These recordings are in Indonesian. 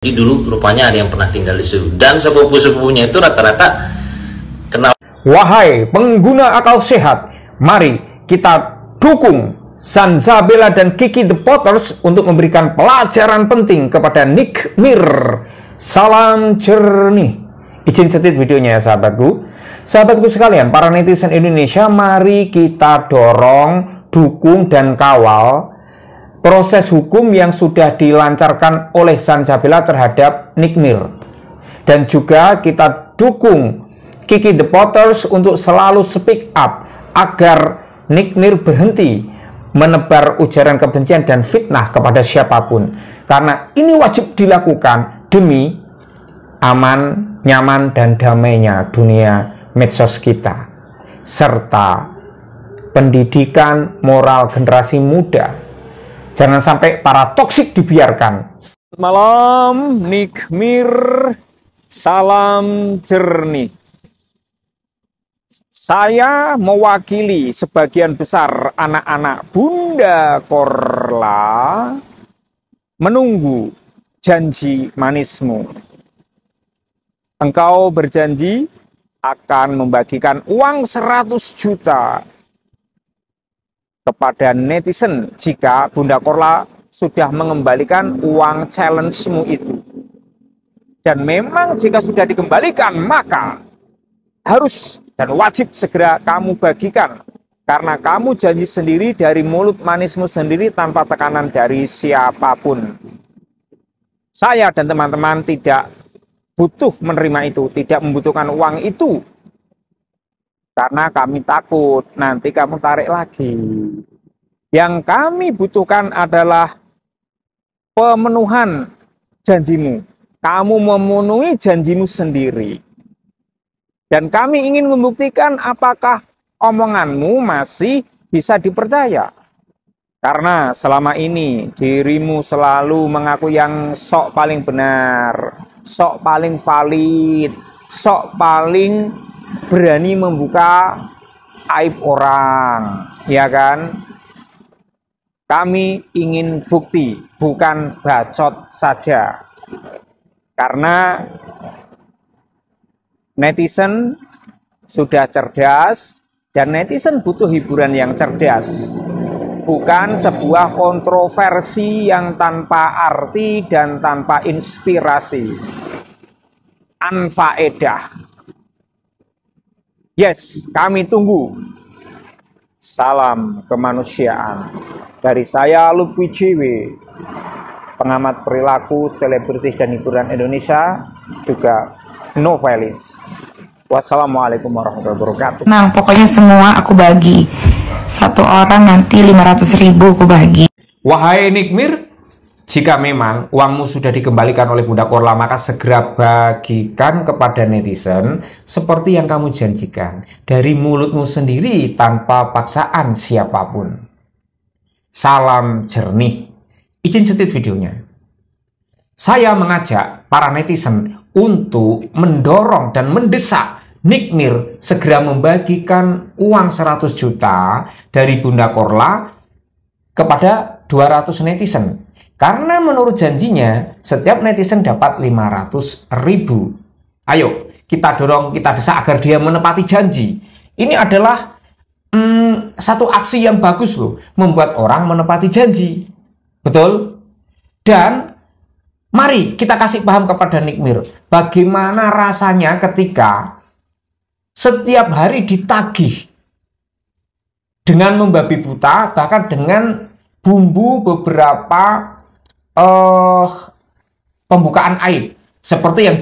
Jadi dulu rupanya ada yang pernah tinggal di situ, dan sepupu-sepupunya itu rata-rata kenal. Wahai pengguna akal sehat, mari kita dukung Sanzabela dan Kiki The Potters untuk memberikan pelajaran penting kepada Nick Mir. Salam jernih. Izin setit videonya ya sahabatku. Sahabatku sekalian, para netizen Indonesia, mari kita dorong, dukung, dan kawal proses hukum yang sudah dilancarkan oleh Sanzabela terhadap Nick Mir. Dan juga kita dukung Kiki The Potters untuk selalu speak up agar Nick Mir berhenti menebar ujaran kebencian dan fitnah kepada siapapun. Karena ini wajib dilakukan demi aman, nyaman, dan damainya dunia medsos kita, serta pendidikan moral generasi muda. Jangan sampai para toksik dibiarkan. Selamat malam, Nick Mir. Salam jernih. Saya mewakili sebagian besar anak-anak Bunda Korla menunggu janji manismu. Engkau berjanji akan membagikan uang 100 juta kepada netizen jika Bunda Korla sudah mengembalikan uang challenge-mu itu. Dan memang jika sudah dikembalikan, maka harus dan wajib segera kamu bagikan. Karena kamu janji sendiri dari mulut manismu sendiri tanpa tekanan dari siapapun. Saya dan teman-teman tidak butuh menerima itu, tidak membutuhkan uang itu. Karena kami takut nanti kamu tarik lagi. Yang kami butuhkan adalah pemenuhan janjimu. Kamu memenuhi janjimu sendiri. Dan kami ingin membuktikan apakah omonganmu masih bisa dipercaya. Karena selama ini dirimu selalu mengaku yang sok paling benar, sok paling valid, sok paling berani membuka aib orang, ya kan? Kami ingin bukti, bukan bacot saja. Karena netizen sudah cerdas, dan netizen butuh hiburan yang cerdas. Bukan sebuah kontroversi yang tanpa arti dan tanpa inspirasi. Anfaedah. Yes, kami tunggu. Salam kemanusiaan. Dari saya, Lutfi JW, pengamat perilaku, selebritis, dan hiburan Indonesia, juga novelis. Wassalamualaikum warahmatullahi wabarakatuh. Nah, pokoknya semua aku bagi. Satu orang nanti 500.000 aku bagi. Wahai Nick Mir, jika memang uangmu sudah dikembalikan oleh Bunda Korla, maka segera bagikan kepada netizen seperti yang kamu janjikan. Dari mulutmu sendiri tanpa paksaan siapapun. Salam jernih. Izin setit videonya. Saya mengajak para netizen untuk mendorong dan mendesak Nick Mir segera membagikan uang 100 juta dari Bunda Korla kepada 200 netizen. Karena menurut janjinya, setiap netizen dapat 500.000. Ayo, kita dorong, kita desak agar dia menepati janji. Ini adalah satu aksi yang bagus loh, membuat orang menepati janji. Betul? Dan mari kita kasih paham kepada Nick Mir, bagaimana rasanya ketika setiap hari ditagih dengan membabi buta, bahkan dengan bumbu beberapa pembukaan aib seperti yang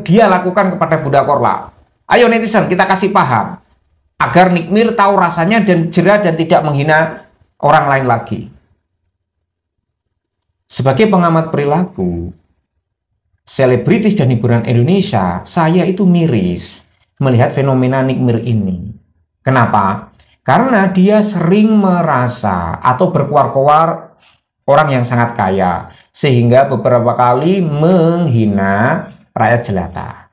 dia lakukan kepada Bunda Korla. Ayo netizen, kita kasih paham agar Nick Mir tahu rasanya dan jera dan tidak menghina orang lain lagi. Sebagai pengamat perilaku, selebritis dan hiburan Indonesia, saya itu miris melihat fenomena Nick Mir ini. Kenapa? Karena dia sering merasa atau berkuar-kuar orang yang sangat kaya, sehingga beberapa kali menghina rakyat jelata.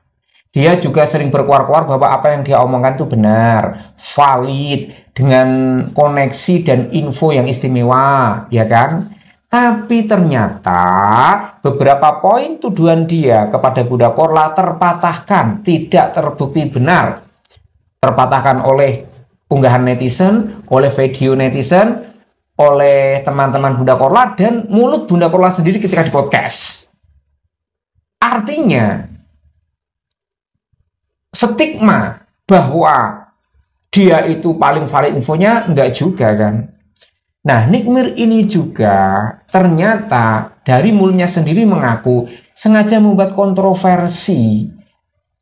Dia juga sering berkuar-kuar bahwa apa yang dia omongkan itu benar, valid, dengan koneksi dan info yang istimewa, ya kan? Tapi ternyata beberapa poin tuduhan dia kepada Bunda Korla terpatahkan, tidak terbukti benar. Terpatahkan oleh unggahan netizen, oleh video netizen, oleh teman-teman Bunda Korla, dan mulut Bunda Korla sendiri ketika di podcast. Artinya, stigma bahwa dia itu paling valid infonya enggak juga kan. Nah, Nikmir ini juga ternyata dari mulutnya sendiri mengaku sengaja membuat kontroversi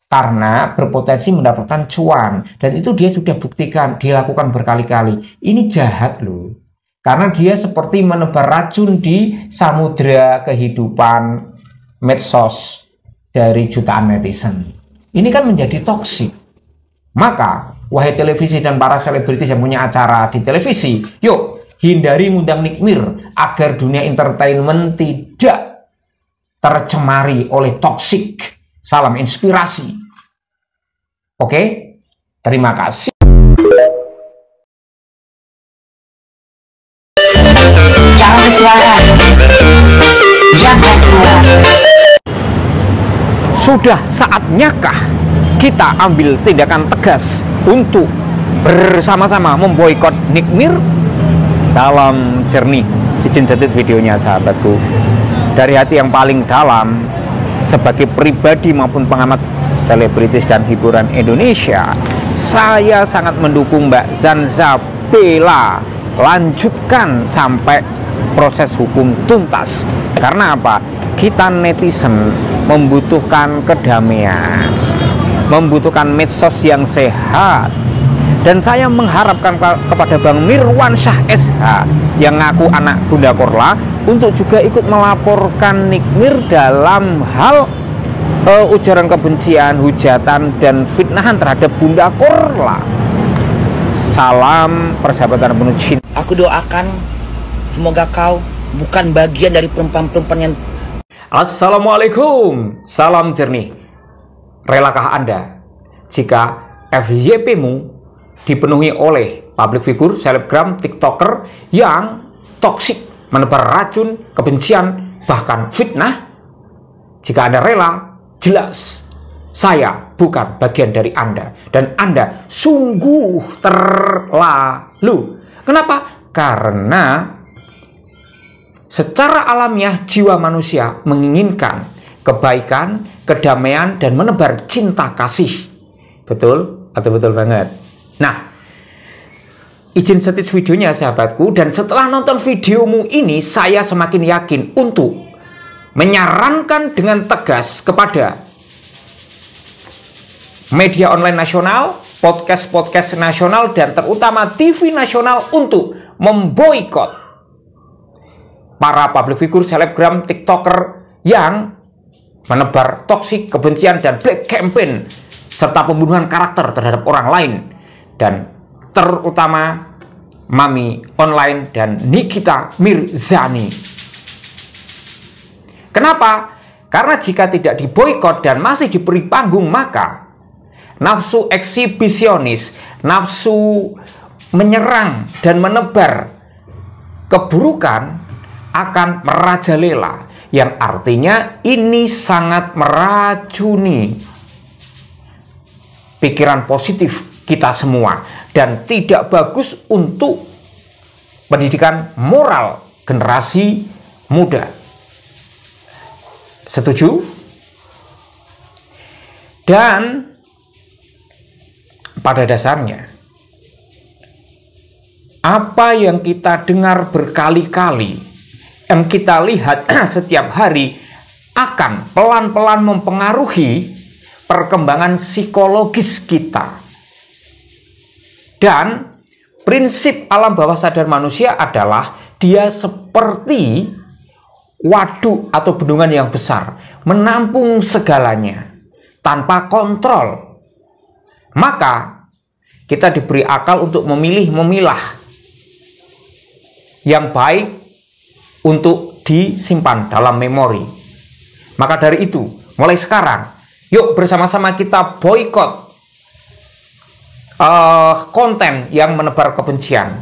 karena berpotensi mendapatkan cuan. Dan itu dia sudah buktikan, dilakukan berkali-kali. Ini jahat loh. Karena dia seperti menebar racun di samudera kehidupan medsos dari jutaan netizen. Ini kan menjadi toksik. Maka, wahai televisi dan para selebritis yang punya acara di televisi, yuk hindari ngundang Nikmir agar dunia entertainment tidak tercemari oleh toksik. Salam inspirasi. Oke, terima kasih. Jangan bersuara. Jangan keluar. Sudah saatnya kah kita ambil tindakan tegas untuk bersama-sama memboikot Nikmir? Salam jernih. Izin sedikit videonya sahabatku. Dari hati yang paling dalam, sebagai pribadi maupun pengamat selebritis dan hiburan Indonesia, saya sangat mendukung Mbak Zanza Bella lanjutkan sampai proses hukum tuntas. Karena apa? Kita netizen membutuhkan kedamaian, membutuhkan medsos yang sehat. Dan saya mengharapkan kepada Bang Mirwansyah SH yang ngaku anak Bunda Korla untuk juga ikut melaporkan Nikmir dalam hal ujaran kebencian, hujatan, dan fitnahan terhadap Bunda Korla. Salam persahabatan penuh cinta. Aku doakan semoga kau bukan bagian dari perempuan-perempuan yang... Assalamualaikum, salam jernih. Relakah Anda jika FYP-mu dipenuhi oleh public figure, selebgram, tiktoker yang toksik, menebar racun, kebencian, bahkan fitnah? Jika Anda rela, jelas saya bukan bagian dari Anda. Dan Anda sungguh terlalu. Kenapa? Karena secara alamiah jiwa manusia menginginkan kebaikan, kedamaian, dan menebar cinta kasih. Betul? Atau betul banget? Nah, izin setit videonya sahabatku. Dan setelah nonton videomu ini, saya semakin yakin untuk menyarankan dengan tegas kepada media online nasional, podcast-podcast nasional, dan terutama TV nasional untuk memboikot para public figure, selebgram, tiktoker yang menebar toksik, kebencian, dan black campaign serta pembunuhan karakter terhadap orang lain, dan terutama Mami Online dan Nikita Mirzani. Kenapa? Karena jika tidak diboikot dan masih diberi panggung, maka nafsu eksibisionis, nafsu menyerang dan menebar keburukan akan merajalela, yang artinya ini sangat meracuni pikiran positif kita semua dan tidak bagus untuk pendidikan moral generasi muda. Setuju? Dan pada dasarnya apa yang kita dengar berkali-kali, yang kita lihat setiap hari, akan pelan-pelan mempengaruhi perkembangan psikologis kita. Dan prinsip alam bawah sadar manusia adalah dia seperti waduk atau bendungan yang besar, menampung segalanya tanpa kontrol. Maka kita diberi akal untuk memilah yang baik untuk disimpan dalam memori. Maka dari itu, mulai sekarang, yuk bersama-sama kita boikot konten yang menebar kebencian,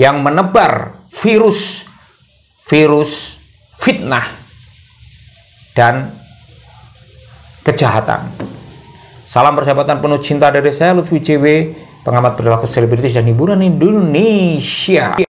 yang menebar virus fitnah, dan kejahatan. Salam persahabatan penuh cinta dari saya, Lutfi JW, pengamat perilaku selebritis dan hiburan Indonesia.